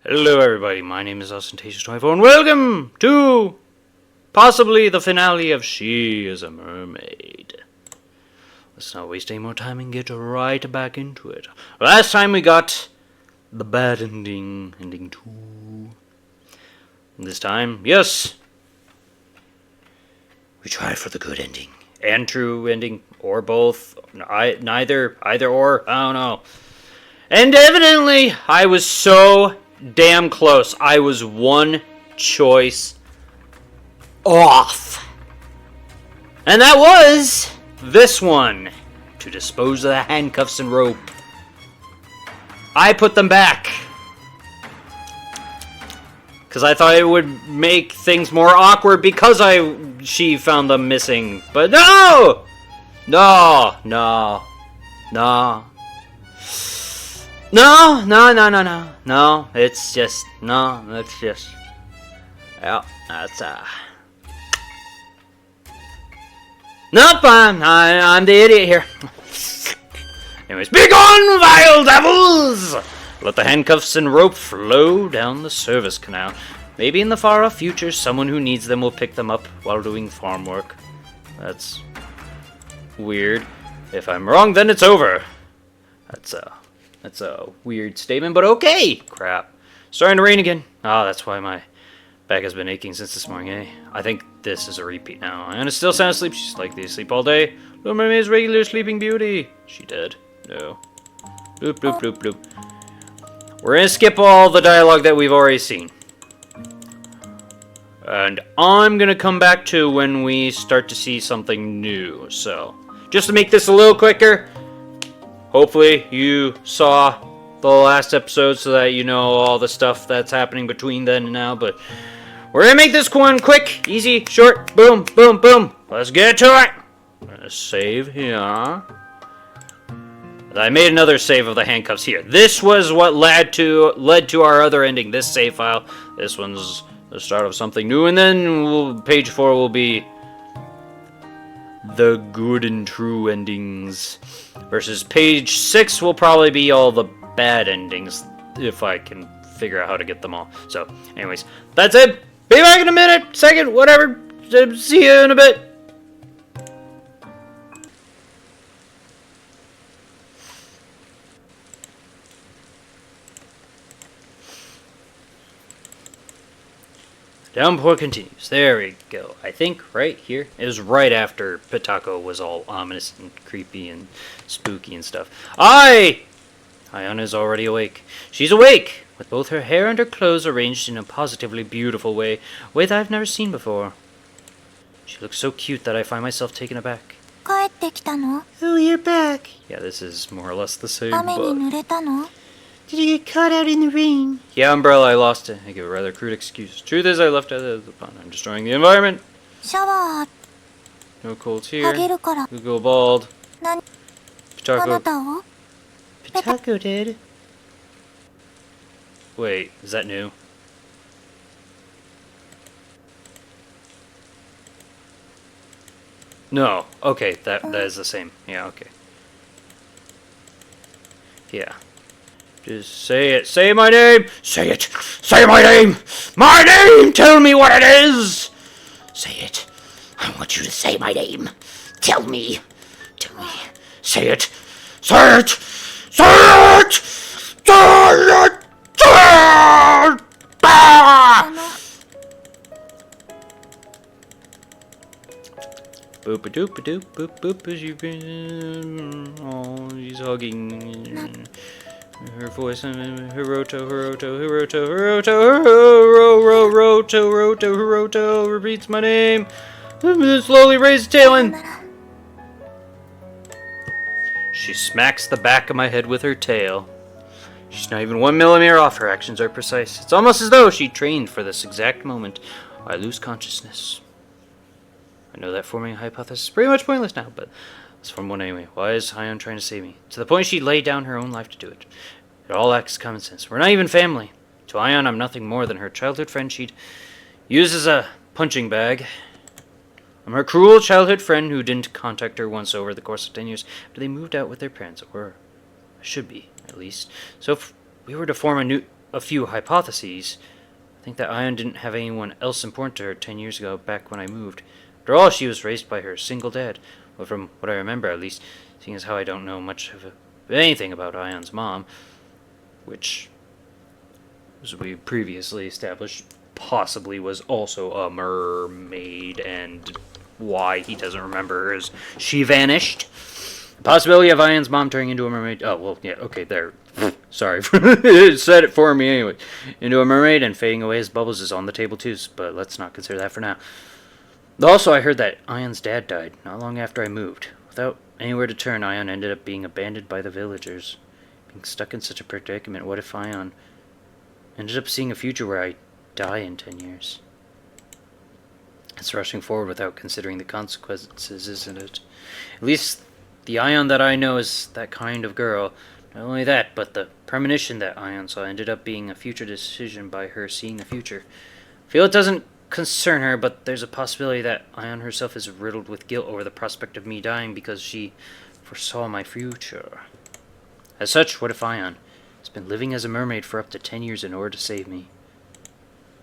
Hello everybody, my name is Ostentatious24 and welcome to possibly the finale of She is a Mermaid. Let's not waste any more time and get right back into it. Last time we got the bad ending, ending 2. This time, yes, we tried for the good ending. And true ending, or both, either or, I don't know. And evidently, I was so damn close. I was one choice off. And that was this one. To dispose of the handcuffs and rope. I put them back. Because I thought it would make things more awkward because she found them missing. But no! No. No, it's just, yeah, that's, Nope, I'm the idiot here. Anyways, be gone, vile devils! Let the handcuffs and rope flow down the service canal. Maybe in the far-off future, someone who needs them will pick them up while doing farm work. That's weird. If I'm wrong, then it's over. That's a weird statement, but okay! Crap. Starting to rain again. That's why my back has been aching since this morning, eh? I think this is a repeat now. Anna still sound asleep. She's likely to sleep all day. Little Mermaid's regular sleeping beauty. She dead? No. Bloop, bloop, bloop, bloop. We're gonna skip all the dialogue that we've already seen. And I'm gonna come back to when we start to see something new. So, just to make this a little quicker, hopefully you saw the last episode so that you know all the stuff that's happening between then and now, but we're gonna make this one quick, easy, short, boom, boom, boom. Let's get to it. I'm gonna save here. I made another save of the handcuffs here. This was what led to our other ending, this save file. This one's the start of something new, and then page 4 will be the good and true endings. Versus page 6 will probably be all the bad endings, if I can figure out how to get them all. So, anyways, that's it. Be back in a minute, second, whatever. See you in a bit. Downpour continues. There we go. I think right here. It was right after Pitako was all ominous and creepy and spooky and stuff. Ayana's already awake. She's awake, with both her hair and her clothes arranged in a positively beautiful way that I've never seen before. She looks so cute that I find myself taken aback. Oh, you're back. Yeah, this is more or less the same book. Did you get caught out in the rain? Yeah, umbrella, I lost it. I give a rather crude excuse. Truth is, I left it at the pond. I'm destroying the environment. No colds here. We go bald. Pitako. Pitako did. Wait, is that new? No. Okay, that is the same. Yeah, okay. Yeah. Just say it. Say my name. Say it. Say my name. My name. Tell me what it is. Say it. I want you to say my name. Tell me. Tell me. Say it. Say it. Say it. Say it. Say it. Boop a doop a doop boop boop as you've been. Oh, he's hugging. Her voice, Hiroto, repeats my name. Slowly raises tail and she smacks the back of my head with her tail. She's not even 1 millimeter off. Her actions are precise. It's almost as though she trained for this exact moment. I lose consciousness. I know that forming a hypothesis is pretty much pointless now, but let's form one anyway. Why is Hyun trying to save me? To the point she'd lay down her own life to do it. It all lacks common sense. We're not even family. To Hyun, I'm nothing more than her childhood friend she'd use as a punching bag. I'm her cruel childhood friend who didn't contact her once over the course of 10 years, but they moved out with their parents, or should be, at least. So if we were to form a new... a few hypotheses. I think that Ion didn't have anyone else important to her 10 years ago, back when I moved. After all, she was raised by her single dad. Well, from what I remember, at least, seeing as how I don't know much of anything about Ion's mom, which, as we previously established, possibly was also a mermaid, and why he doesn't remember her is she vanished. The possibility of Ion's mom turning into a mermaid. Oh, well, yeah, okay, there. Sorry. It said it for me anyway. Into a mermaid and fading away as bubbles is on the table too, but let's not consider that for now. Also, I heard that Ion's dad died not long after I moved. Without anywhere to turn, Ion ended up being abandoned by the villagers. Being stuck in such a predicament, what if Ion ended up seeing a future where I die in 10 years? It's rushing forward without considering the consequences, isn't it? At least the Ion that I know is that kind of girl. Not only that, but the premonition that Ion saw ended up being a future decision by her seeing the future. I feel it doesn't concern her, but there's a possibility that Ion herself is riddled with guilt over the prospect of me dying because she foresaw my future. As such, what if Ion has been living as a mermaid for up to 10 years in order to save me?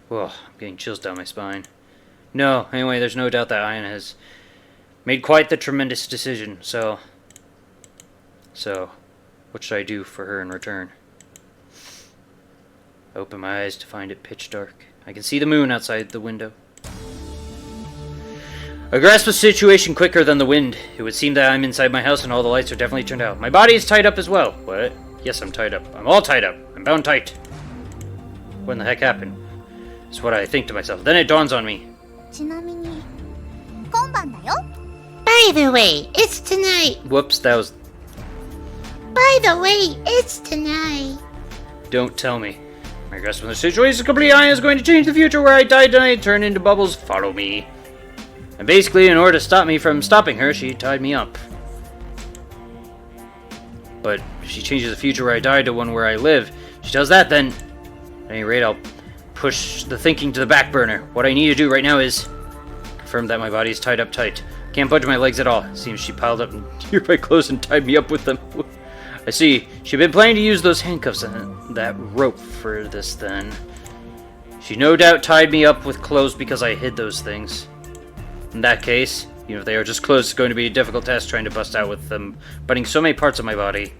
Whoa, I'm getting chills down my spine. No, anyway, there's no doubt that Ion has made quite the tremendous decision, so, what should I do for her in return? I open my eyes to find it pitch dark. I can see the moon outside the window. I grasp the situation quicker than the wind. It would seem that I'm inside my house and all the lights are definitely turned out. My body is tied up as well. What? Yes, I'm tied up. I'm all tied up. I'm bound tight. What in the heck happened? It's what I think to myself. Then it dawns on me. By the way, it's tonight. Whoops, that was... By the way, it's tonight. Don't tell me. My grasp on the situation is complete. Ion is going to change the future where I die tonight, turn into bubbles. Follow me. And basically, in order to stop me from stopping her, she tied me up. But if she changes the future where I die to one where I live, if she does that, then at any rate, I'll push the thinking to the back burner. What I need to do right now is confirm that my body is tied up tight. Can't budge my legs at all. It seems she piled up nearby clothes and tied me up with them. I see. She'd been planning to use those handcuffs and that rope for this then. She no doubt tied me up with clothes because I hid those things. In that case, even if they are just clothes, it's going to be a difficult task trying to bust out with them, butting so many parts of my body.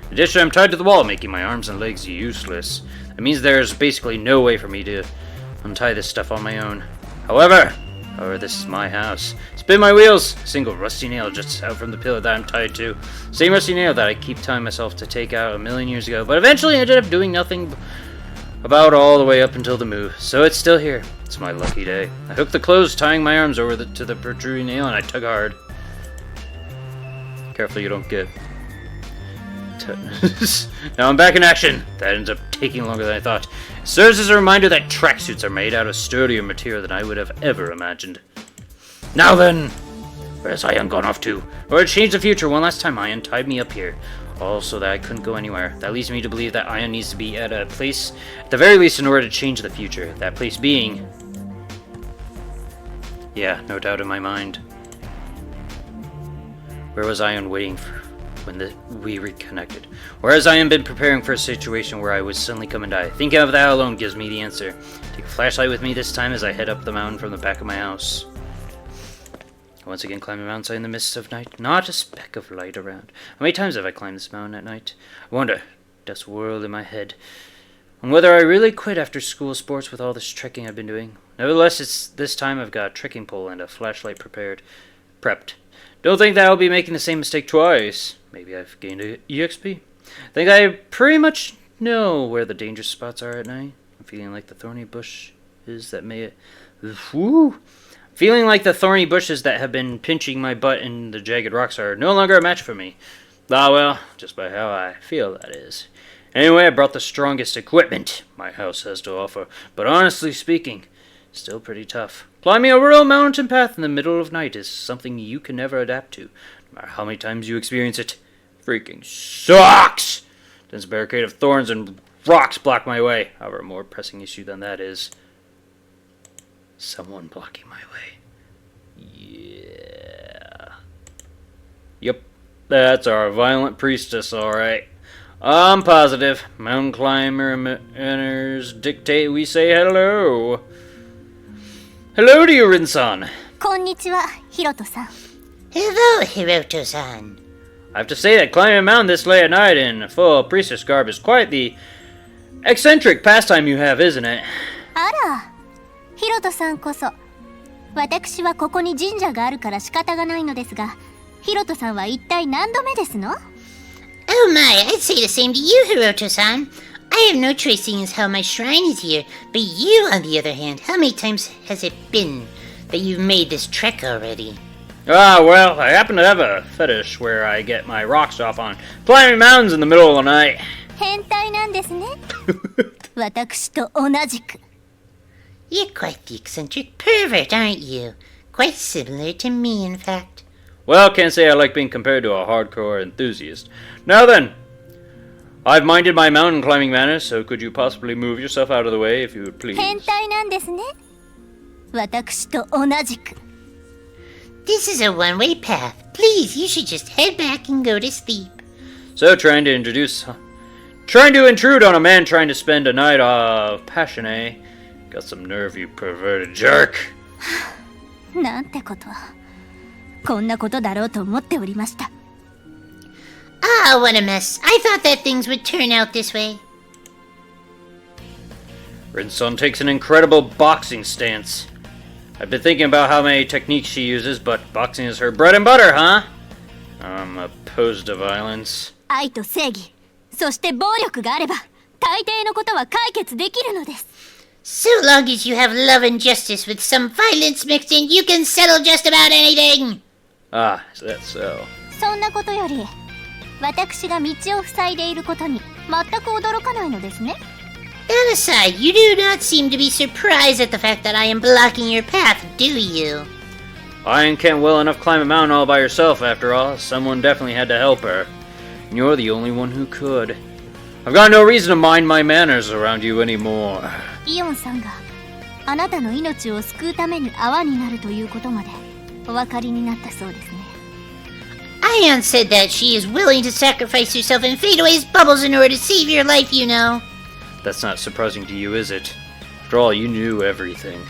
In addition, I'm tied to the wall, making my arms and legs useless. That means there's basically no way for me to untie this stuff on my own. However, this is my house. Spin my wheels! A single rusty nail just out from the pillar that I'm tied to. Same rusty nail that I keep telling myself to take out a million years ago, but eventually ended up doing nothing about all the way up until the move. So it's still here. It's my lucky day. I hook the clothes, tying my arms over to the protruding nail, and I tug hard. Careful you don't get tetanus. Now I'm back in action. That ends up taking longer than I thought. It serves as a reminder that tracksuits are made out of sturdier material than I would have ever imagined. Now then, where's Ion gone off to? Or to change the future one last time, Ion tied me up here. All so that I couldn't go anywhere. That leads me to believe that Ion needs to be at a place, at the very least, in order to change the future. That place being... yeah, no doubt in my mind. Where was Ion waiting for when we reconnected? Or has Ion been preparing for a situation where I would suddenly come and die? Thinking of that alone gives me the answer. Take a flashlight with me this time as I head up the mountain from the back of my house. Once again, climb the mountainside in the mists of night. Not a speck of light around. How many times have I climbed this mountain at night? I wonder. Dust whirled in my head. On whether I really quit after school sports with all this trekking I've been doing. Nevertheless, it's this time I've got a trekking pole and a flashlight prepped. Don't think that I'll be making the same mistake twice. Maybe I've gained a EXP. Think I pretty much know where the dangerous spots are at night. I'm feeling like the thorny bushes that may... Woo! Feeling like the thorny bushes that have been pinching my butt and the jagged rocks are no longer a match for me. Ah well, just by how I feel, that is. Anyway, I brought the strongest equipment my house has to offer, but honestly speaking, still pretty tough. Climbing a real mountain path in the middle of night is something you can never adapt to, no matter how many times you experience it. Freaking sucks! Dense barricade of thorns and rocks block my way. However, a more pressing issue than that is someone blocking my way. Yeah. Yep, that's our violent priestess, alright. I'm positive. Mountain climbers dictate we say hello. Hello to you, Rin-san. こんにちは、ヒロトさん。 Hello, Hiroto-san. I have to say that climbing a mountain this late at night in full priestess garb is quite the eccentric pastime you have, isn't it? あら、ヒロトさんこそ。私はここに神社があるから仕方がないのですが、ヒロトさんは一体何度目ですの？ Oh my, I'd say the same to you, Hiroto-san. I have no choice seeing as how my shrine is here, but you, on the other hand, how many times has it been that you've made this trek already? Ah, well, I happen to have a fetish where I get my rocks off on climbing mountains in the middle of the night. 変態なんですね。私と同じく。You're quite the eccentric pervert, aren't you? Quite similar to me, in fact. Well, can't say I like being compared to a hardcore enthusiast. Now then, I've minded my mountain climbing manners, so could you possibly move yourself out of the way if you would please? 変態なんですね。私と同じく。This is a one-way path. Please, you should just head back and go to sleep. So, trying to intrude on a man trying to spend a night of passion, eh? Got some nerve, you perverted jerk. なんてこと。こんなことだろうと思っておりました。Ah, what a mess. I thought that things would turn out this way. Rin-san takes an incredible boxing stance. I've been thinking about how many techniques she uses, but boxing is her bread and butter, huh? I'm opposed to violence. 愛と正義、そして暴力があれば、大抵のことは解決できるのです。So long as you have love and justice with some violence mixed in, you can settle just about anything. Ah, is that so? そんなことより、私が道を塞いでいることに全く驚かないのですね。That aside, you do not seem to be surprised at the fact that I am blocking your path, do you? Lion can't well enough climb a mountain all by herself, after all. Someone definitely had to help her. And you're the only one who could. I've got no reason to mind my manners around you anymore. イオンさんがあなたの命を救うために泡になるということまでお分かりになったそうですね。Ion said that she is willing to sacrifice herself and fade away as bubbles in order to save your life, you know. That's not surprising to you, is it? After all, you knew everything.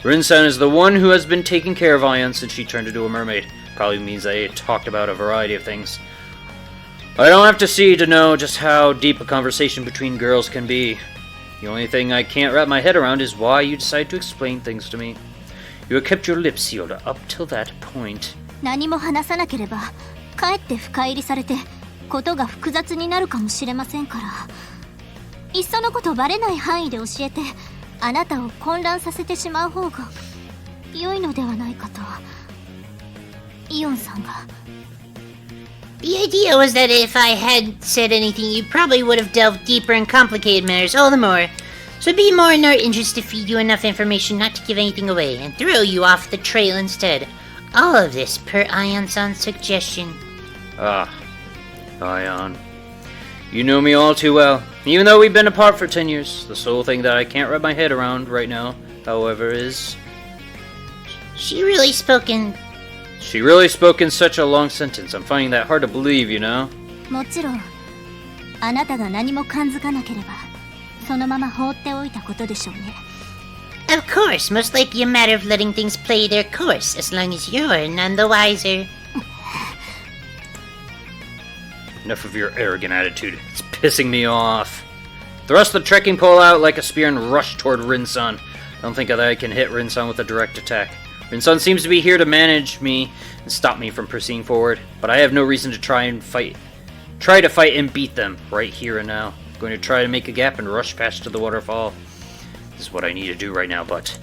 Rin-san is the one who has been taking care of Ion since she turned into a mermaid. Probably means they talked about a variety of things. I don't have to see to know just how deep a conversation between girls can be. The only thing I can't wrap my head around is why you decided to explain things to me. You have kept your lips sealed up till that point. 何も話さなければかえって深入りされてことが複雑になるかもしれませんから、いっそのことバレない範囲で教えてあなたを混乱させてしまう方が良いのではないかとイオンさんが。 The idea was that if I hadn't said anything, you probably would have delved deeper in complicated matters all the more. So it'd be more in our interest to feed you enough information not to give anything away, and throw you off the trail instead. All of this per Ion-san's suggestion. Ah, Ion. You know me all too well. Even though we've been apart for 10 years, the sole thing that I can't wrap my head around right now, however, is... She really spoke in such a long sentence. I'm finding that hard to believe, you know? もちろんあなたが何も感づかなければそのまま放っておいたことでしょうね。 Of course, most likely a matter of letting things play their course, as long as you're none the wiser. Enough of your arrogant attitude. It's pissing me off. Thrust the trekking pole out like a spear and rush toward Rin-san. Don't think that I can hit Rin-san with a direct attack. Rin-san seems to be here to manage me and stop me from proceeding forward, but I have no reason to try to fight and beat them right here and now. I'm going to try to make a gap and rush past to the waterfall. This is what I need to do right now, but...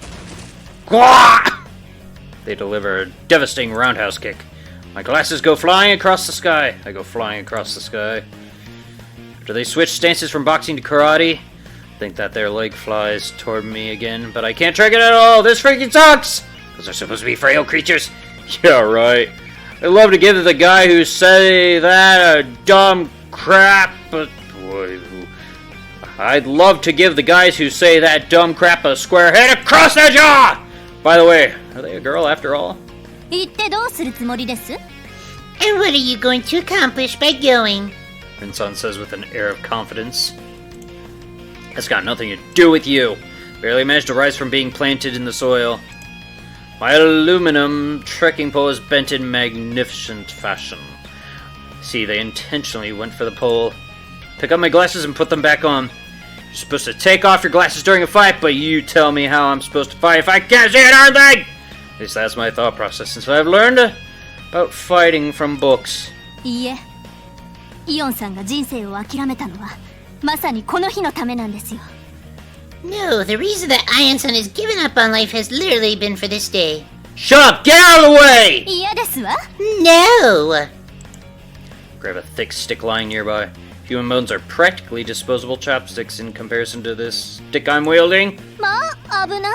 Gwah! They deliver a devastating roundhouse kick. My glasses go flying across the sky. I go flying across the sky. After they switch stances from boxing to karate, I think that their leg flies toward me again, but I can't track it at all. This freaking sucks! Those are supposed to be frail creatures. Yeah, right. I'd love to give the guy who say that a dumb crap, but... I'd love to give the guys who say that dumb crap a square head across their jaw! By the way, are they a girl after all? 言ってどうするつもりです？ And what are you going to accomplish by going? Rinsan says with an air of confidence. That's got nothing to do with you. Barely managed to rise from being planted in the soil. My aluminum trekking pole is bent in magnificent fashion. See, they intentionally went for the pole. Pick up my glasses and put them back on. You're supposed to take off your glasses during a fight, but you tell me how I'm supposed to fight if I can't see a darn thing! At least that's my thought process since I've learned about fighting from books. いいえ、イオンさんが人生を諦めたのはまさにこの日のためなんですよ。 No, the reason that Ion-san has given up on life has literally been for this day. Shut up! Get out of the way! 嫌ですわ。 No! Grab a thick stick lying nearby. Human bones are practically disposable chopsticks in comparison to this stick I'm wielding. まあ、危ない。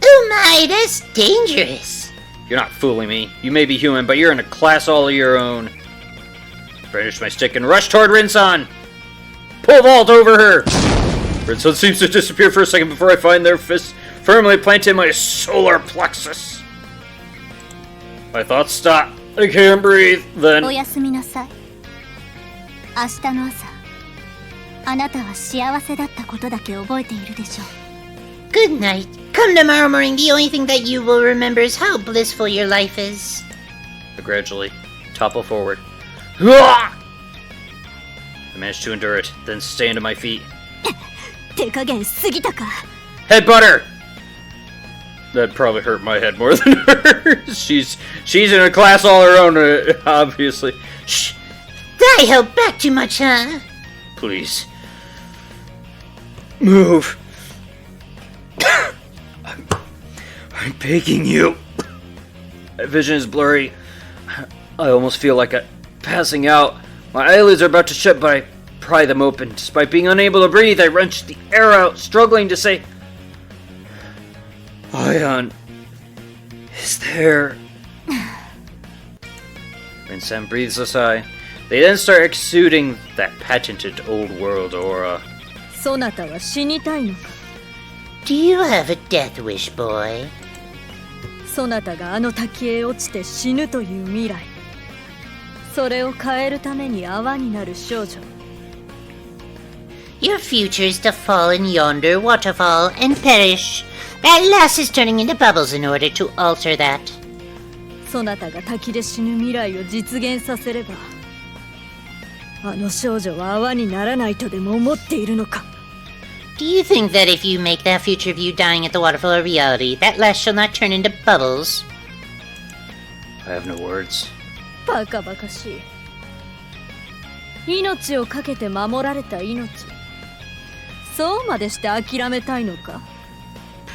Oh my, that's dangerous. You're not fooling me. You may be human, but you're in a class all of your own. Brandish my stick and rush toward Rinsan! Pull vault over her! Rinsan seems to disappear for a second before I find their fists firmly planted in my solar plexus. My thoughts stop. I can't breathe. お Then やすみなさい。明日の朝、あなたは幸せだったことだけ覚えているでしょう。 Good night. Come tomorrow morning, the only thing that you will remember is how blissful your life is. I gradually topple forward. I manage to endure it, then stand to my feet. 手加減しすぎたか。 Headbutt her! That'd probably hurt my head more than hers. She's in a class all her own, obviously. Shh! I held back too much, huh? Please. Move. I'm begging you. My vision is blurry. I almost feel like I'm passing out. My eyelids are about to shut, but I pry them open. Despite being unable to breathe, I wrench the air out, struggling to say, Ion, is there... Rinsan breathes a sigh. They then start exuding that patented old world aura. そなたは死にたいのか。 Do you have a death wish, boy? そなたがあの滝へ落ちて死ぬという未来。それを変えるために泡になる少女。 Your future is to fall in yonder waterfall and perish. That lass is turning into bubbles in order to alter that. そなたが滝で死ぬ未来を実現させれば、あの少女は泡にならないとでも思っているのか。 Do you think that if you make that future of you dying at the waterfall a reality, that lass shall not turn into bubbles? I have no words. バカバカしい。命を懸けて守られた命。そうまでして諦めたいのか。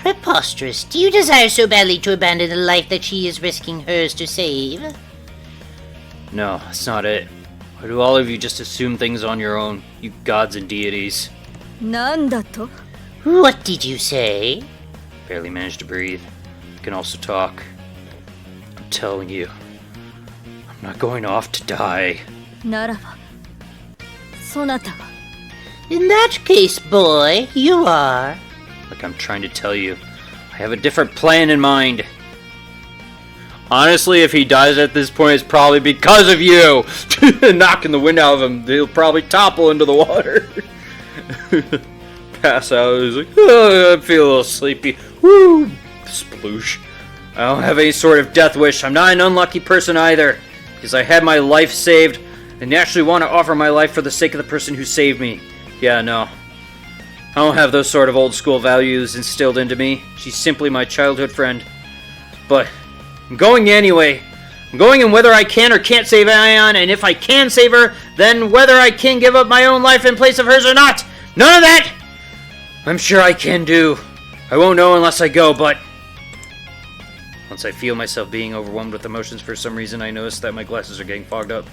Preposterous. Do you desire so badly to abandon the life that she is risking hers to save? No, that's not it. Why do all of you just assume things on your own, you gods and deities? なんだと？ What did you say? Barely managed to breathe. I can also talk. I'm telling you, I'm not going off to die. ならば、そなたは。 In that case, boy, you are. Like I'm trying to tell you, I have a different plan in mind. Honestly, if he dies at this point, it's probably because of you! Knocking the wind out of him, he'll probably topple into the water. Pass out, he's like, oh, I feel a little sleepy. Woo! Sploosh. I don't have any sort of death wish. I'm not an unlucky person either. Because I had my life saved, and naturally want to offer my life for the sake of the person who saved me. Yeah, no. I don't have those sort of old school values instilled into me. She's simply my childhood friend. But I'm going anyway. I'm going in whether I can or can't save Ion, and if I can save her, then whether I can give up my own life in place of hers or not. None of that I'm sure I can do. I won't know unless I go, but once I feel myself being overwhelmed with emotions for some reason, I notice that my glasses are getting fogged up.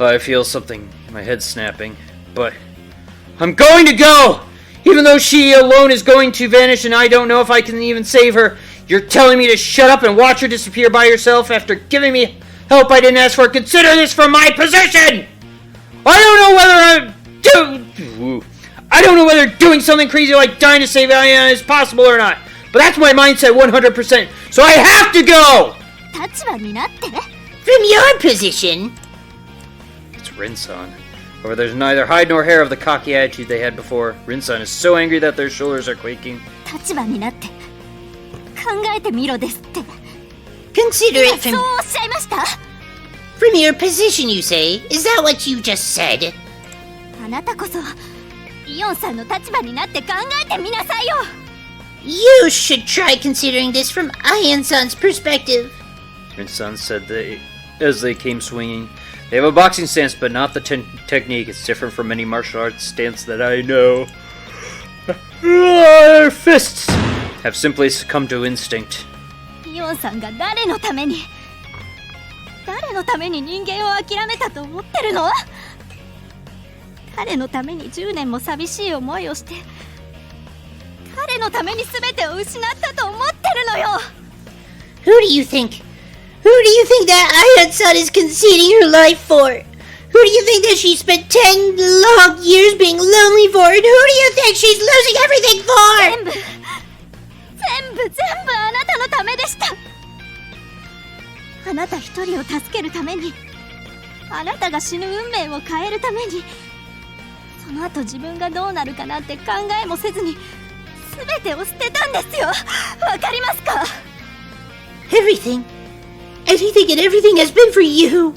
I feel something in my head snapping, but I'm going to go! Even though she alone is going to vanish and I don't know if I can even save her, you're telling me to shut up and watch her disappear by herself after giving me help I didn't ask for. Consider this from my position! I don't know whether doing something crazy like dying to save Ion is possible or not, but that's my mindset 100%, so I have to go! 立場になって。 From your position? It's Rinsan. However, there's neither hide nor hair of the cocky attitude they had before. Rinsan is so angry that their shoulders are quaking. 立場になって考えてみろですって。 Consider it そう from, おっしゃいました。 from your position, you say? Is that what you just said? あなたこそイオンさんの立場になって考えてみなさいよ。 You should try considering this from Ion-san's perspective. Rinsan said as they came swinging. They have a boxing stance, but not the technique. It's different from any martial arts stance that I know. Their fists have simply succumbed to instinct. イオンさんが誰のために人間を諦めたと思ってるの？誰のために10年も寂しい思いをして、誰のために全てを失ったと思ってるのよ。 Who do you think that Ion-san is conceding her life for? Who do you think that she spent 10 long years being lonely for? And who do you think she's losing everything for? 全部あなたのためでした。あなた一人を助けるために、あなたが死ぬ運命を変えるために、その後自分がどうなるかなんて考えもせずに全てを捨てたんですよ。わかりますか？ Everything. Anything and everything has been for you.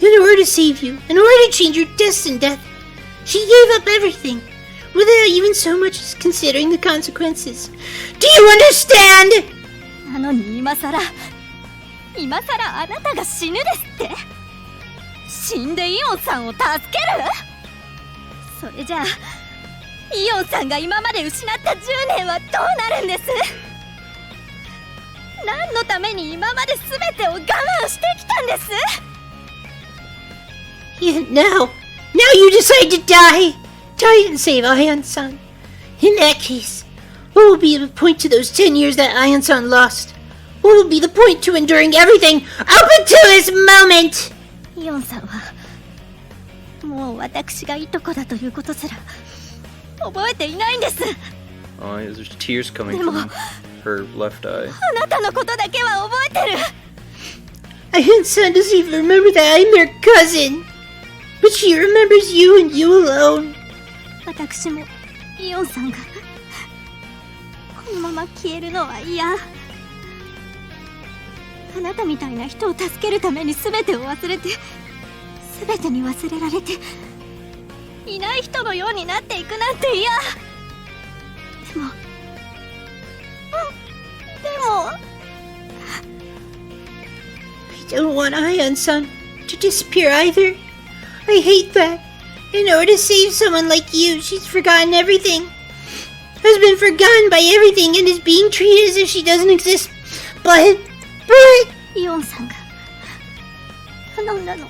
In order to save you. In order to change your destined death. She gave up everything. Without even so much as considering the consequences. Do you understand? なのに今さらあなたが死ぬですって？死んでイオンさんを助ける？それじゃあイオンさんが今まで失った10年はどうなるんです？何のために今まで全てを我慢してきたんです？ Yeah, now you decide to die. Die and save Ion-san. In that case, what will be the point to those 10 years that Ion-san lost? What will be the point to enduring everything up until this moment? イオンさんはもう私がいとこだということすら覚えていないんです。 Oh, there's tears coming from her left eye. あなたのことだけは覚えてる。 Ion-san doesn't even remember that I'm their cousin. But she remembers you and you alone. 私もイオンさんがこのまま消えるのは嫌。あなたみたいな人を助けるために全てを忘れて、全てに忘れられて、いない人のようになっていくなんて嫌。でも I don't want Ion-san to disappear either. I hate that. In order to save someone like you, she's forgotten everything. Has been forgotten by everything and is being treated as if she doesn't exist. But... イオンさんが頼んだの。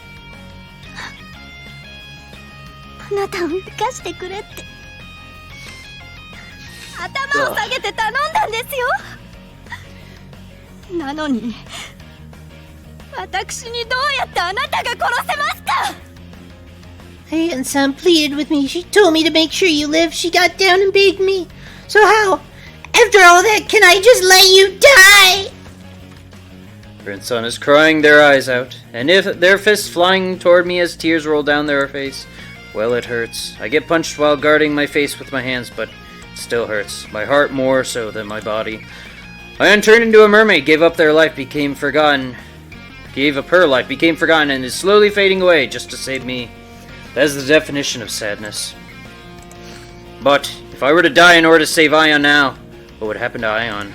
あなたを生かしてくれって頭を下げて頼んだんですよ。なのに私にどうやってあなたが殺せますか？ Ion-san pleaded with me. She told me to make sure you live. She got down and begged me. So how, after all that, can I just let you die? Rinsan is crying their eyes out, and if their fists flying toward me as tears roll down their face. Well, it hurts. I get punched while guarding my face with my hands, but it still hurts. My heart more so than my body. I turned into a mermaid, gave up her life, became forgotten, and is slowly fading away just to save me. That is the definition of sadness. But if I were to die in order to save Ion now, what would happen to Ion?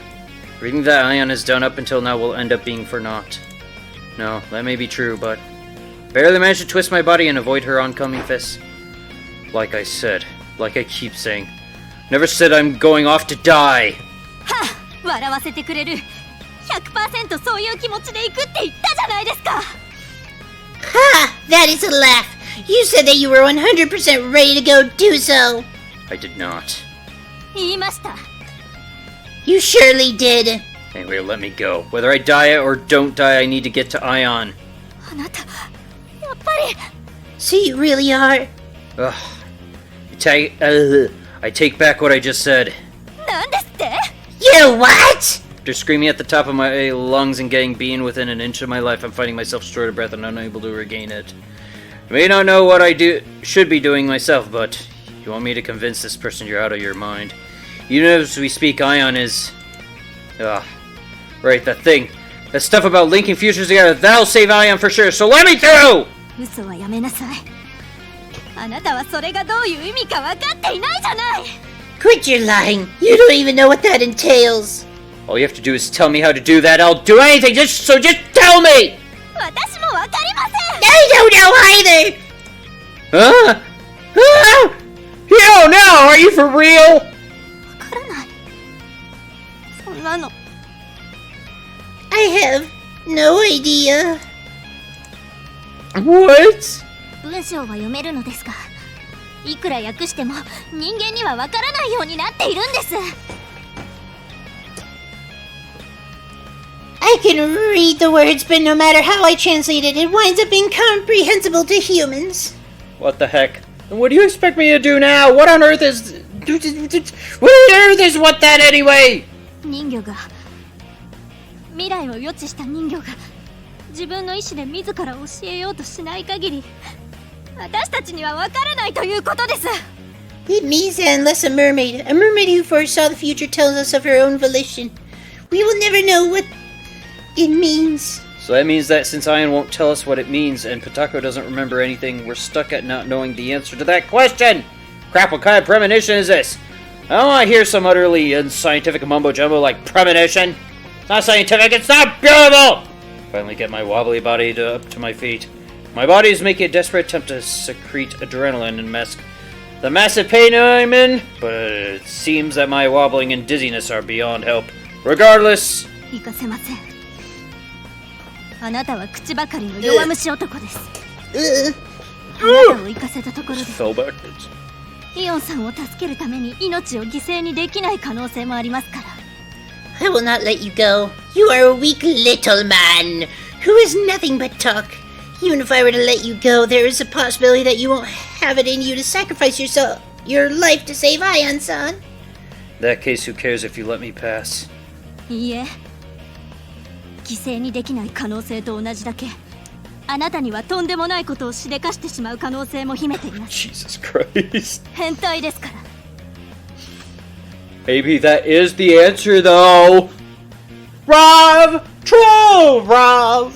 Everything that Ion has done up until now will end up being for naught. No, that may be true, but barely managed to twist my body and avoid her oncoming fists. Like I keep saying, never said I'm going off to die. はあ、笑わせてくれる。100% そういう気持ちで行くって言ったじゃないですか。 Ha! That is a laugh. You said that you were 100% ready to go do so. I did not. 言いました。 You surely did. Anyway, let me go. Whether I die or don't die, I need to get to Ion. あなた、やっぱり。 So you really are. Ugh. I take back what I just said. なんですって？ You what? After screaming at the top of my lungs and getting beaten within an inch of my life, I'm finding myself short of breath and unable to regain it. You may not know what should be doing myself, but you want me to convince this person you're out of your mind. You know, as we speak, Ion is... right, that thing. That stuff about linking futures together, that'll save Ion for sure, so let me through! 嘘はやめなさい。あなたはそれがどういう意味か分かっていないじゃない。 Quit your lying. You don't even know what that entails. All you have to do is tell me how to do that. I'll do anything. Just tell me. 私も分かりません。 I don't know either. Huh? Huh? Yo, no. Are you for real? 分からない。そんなの。I have no idea. What? 文章は読めるのですが、いくら訳しても人間には分からないようになっているんです。 I can read the words, but no matter how I translate it, it winds up incomprehensible to humans. What the heck? What do you expect me to do now? What on earth is... What on earth is what that anyway? 人魚が未来を予知した人魚が自分の意志で自ら教えようとしない限り私たちには分からないということです。 It means that unless a mermaid who foresaw the future tells us of her own volition, we will never know what it means. So that means that since Ion won't tell us what it means and Potako doesn't remember anything, we're stuck at not knowing the answer to that question! Crap, what kind of premonition is this? I don't want to hear some utterly unscientific mumbo-jumbo like premonition. It's not scientific, it's not beautiful! Finally get my wobbly body up to my feet. My body is making a desperate attempt to secrete adrenaline and mask the massive pain I'm in, but it seems that my wobbling and dizziness are beyond help. Regardless... 行かせません。あなたは口ばかりの弱虫男です。あなたを行かせたところで fell backwards. イオンさんを助けるために命を犠牲にできない可能性もありますから。 I will not let you go. You are a weak little man who is nothing but talk. Even if I were to let you go, there is a possibility that you won't have it in you to sacrifice your life to save Ion-san. In that case, who cares if you let me pass? いいえ、犠牲にできない可能性と同じだけあなたにはとんでもないことをしでかしてしまう可能性も秘めています。 Jesus Christ. 変態ですから。 Maybe that is the answer, though. Rob! True, Rob!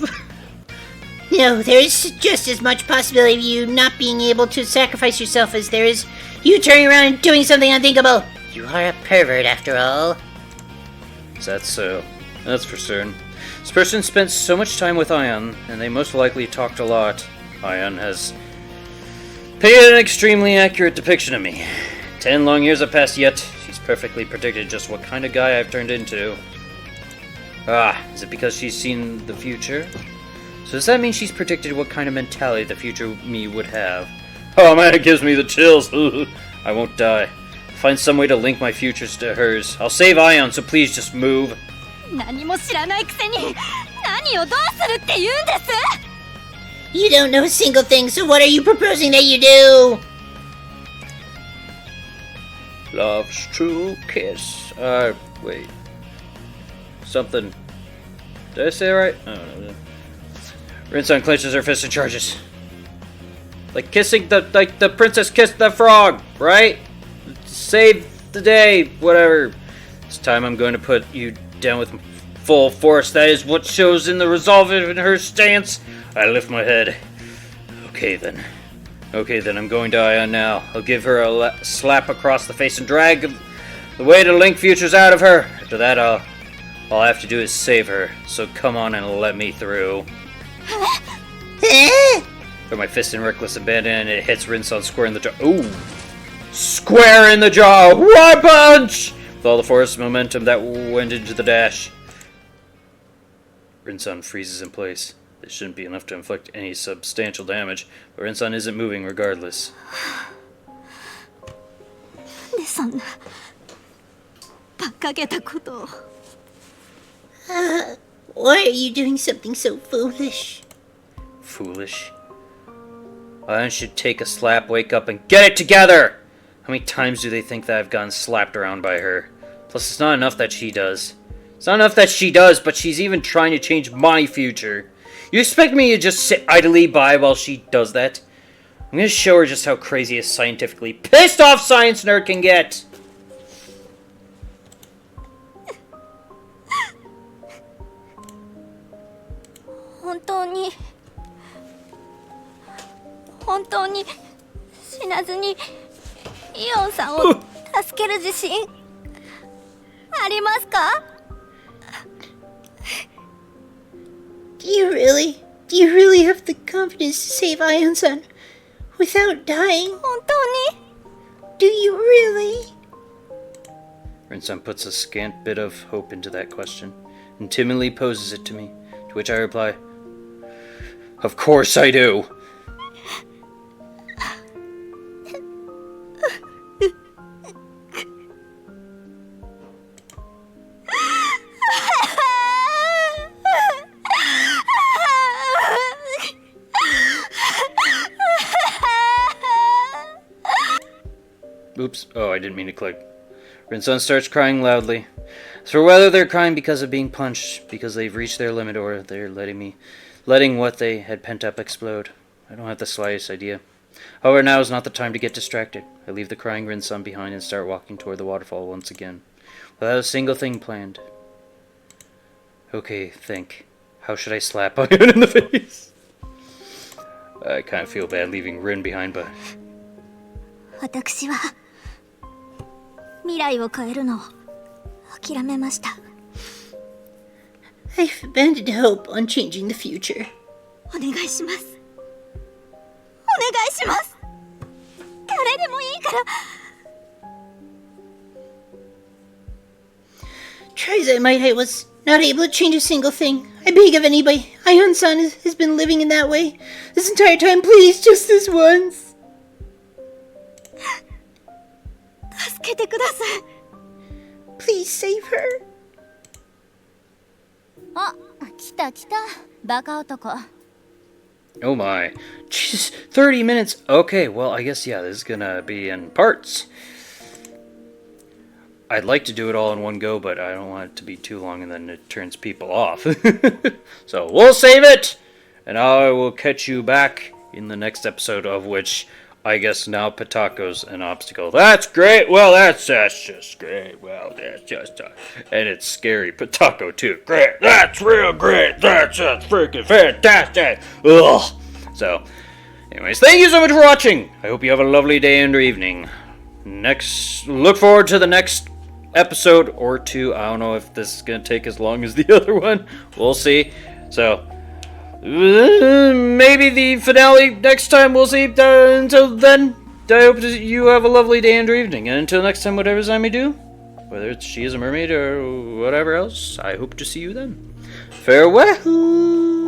No, there is just as much possibility of you not being able to sacrifice yourself as there is you turning around and doing something unthinkable. You are a pervert, after all. Is that so? That's for certain. This person spent so much time with Ion, and they most likely talked a lot. Ion has painted an extremely accurate depiction of me. 10 long years have passed yet. She's perfectly predicted just what kind of guy I've turned into. Is it because she's seen the future? So does that mean she's predicted what kind of mentality the future me would have? Oh man, it gives me the chills. I won't die. I'll find some way to link my futures to hers. I'll save Ion, so please just move. 何も知らないくせに何をどうするって言うんです。 You don't know a single thing, so what are you proposing that you do? Love's true kiss. Wait. Something. Did I say it right? I don't know. Rinsan clenches her fist and charges. Like kissing the princess kissed the frog, right? Save the day, whatever. This time I'm going to put you down with full force. That is what shows in the resolve in her stance. I lift my head. Okay then, I'm going to Ion now. I'll give her a slap across the face and drag the way to link futures out of her. After that, all I have to do is save her. So come on and let me through. Throw my fist in reckless abandon and it hits Rinsan square in the jaw. Ooh! Square in the jaw! Right punch! With all the force momentum that went into the dash. Rinsan freezes in place. This shouldn't be enough to inflict any substantial damage, but Rinsan isn't moving regardless. なんでそんな馬鹿げたことを。 Why are you doing something so foolish? Foolish? I should take a slap, wake up, and get it together! How many times do they think that I've gotten slapped around by her? Plus, it's not enough that she does. It's not enough that she does, but she's even trying to change my future. You expect me to just sit idly by while she does that? I'm gonna show her just how crazy a scientifically pissed off science nerd can get. 本当に死なずにイオンさんを助ける自信ありますか? Do you really have the confidence to save Ion-san without dying? 本当に? Do you really? Rin-san puts a scant bit of hope into that question and timidly poses it to me, to which I reply, "Of course I do." Oops. Oh, I didn't mean to click. Rin-san starts crying loudly. As for whether they're crying because of being punched, because they've reached their limit, or they're letting what they had pent up explode, I don't have the slightest idea. However, now is not the time to get distracted. I leave the crying Rin-san behind and start walking toward the waterfall once again, without a single thing planned. Okay, think. How should I slap Ion in the face? I kind of feel bad leaving Rin behind, but... 私は未来を変えるのを諦めました。 I've abandoned hope on changing the future. お願いします。お願いします。誰でもいいから。 Try as I might, I was not able to change a single thing. I beg of anybody. Ion-san has been living in that way this entire time. Please, just this once. 助けてください。 Please save her. あ、来た来た、バカ男。 Oh my. Jeez, 30 minutes. Okay, well, I guess, yeah, this is gonna be in parts. I'd like to do it all in one go, but I don't want it to be too long and then it turns people off. So we'll save it, and I will catch you back in the next episode, of which I guess now Patako's an obstacle. That's great. Well, that's just great. Well, that's just... and it's scary. Patako, too. Great. That's real great. That's just freaking fantastic. Ugh. So, anyways, thank you so much for watching. I hope you have a lovely day and or evening. Look forward to the next episode or two. I don't know if this is going to take as long as the other one. We'll see. So... maybe the finale next time, we'll see. Until then, I hope you have a lovely day and or evening. And until next time, whatever I may do, whether it's She is a Mermaid or whatever else, I hope to see you then. Farewell!